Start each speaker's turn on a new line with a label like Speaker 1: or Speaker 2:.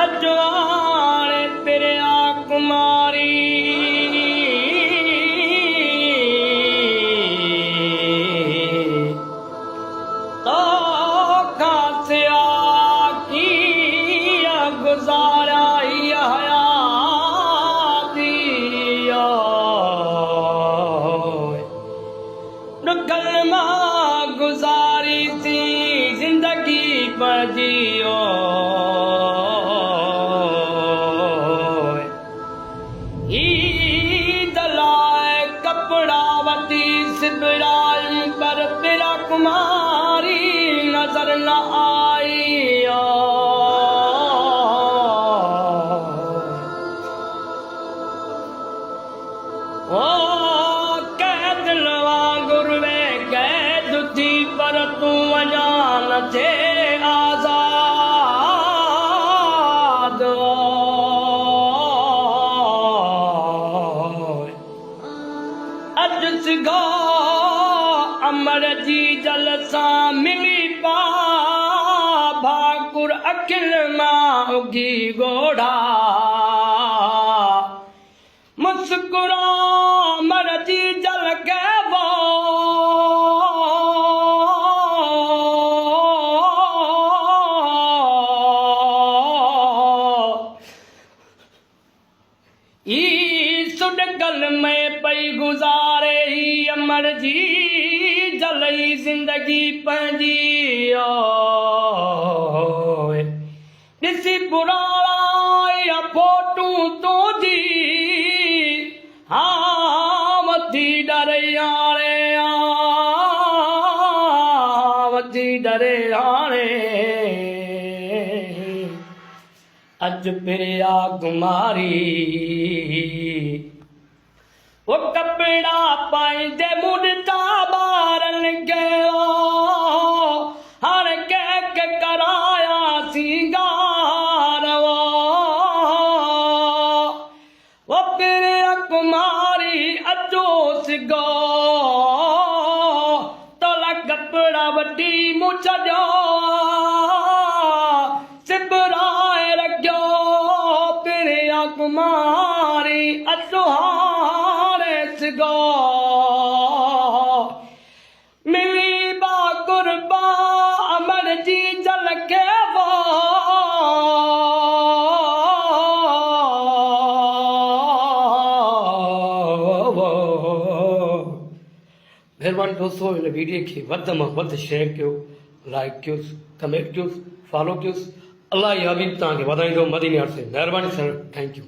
Speaker 1: अजवाने तेरे कुमारी तो खासिया की गुजारा कलमा गुजारी थी जिंदगी बजियो कपड़ावती सिबराल पर तेरा कुमारी नजर न आई ओ कैद गुरवे कैद थी पर तू अजान थे आजाद अज सिगो अमर जी जलसा मिली पा भाकुर अखिल मां उगी गोढ़ा मुस्कुरा अमर जी जल के वो सुडगल में पई गुजारे ही अमर जी जलई जिंदगी पंजी ॾिसी पुराणा फोटू तो जी हाँ वधी डरे यारे वधी डरे यारे अज पिया कुमारी वो कपड़ा पाइंदे मुड़ता बारन गयो हर कैक कराया सिंगार वो पिया कुमारी अजो सिगो तोला कपड़ा वटी मुझो सिबराए रखो पिया कुमारी अजो गो मिली बा कुर्बा अमर जी जल के वो मेहरबानी दोस्तों इन वीडियो खे वध मां वध शेयर कयो लाइक कयो कमेंट कयो फॉलो कयो अल्लाह जी हबीब तव्हांखे वधाईंदो मदीने से मेहरबानी सर थैंक यू।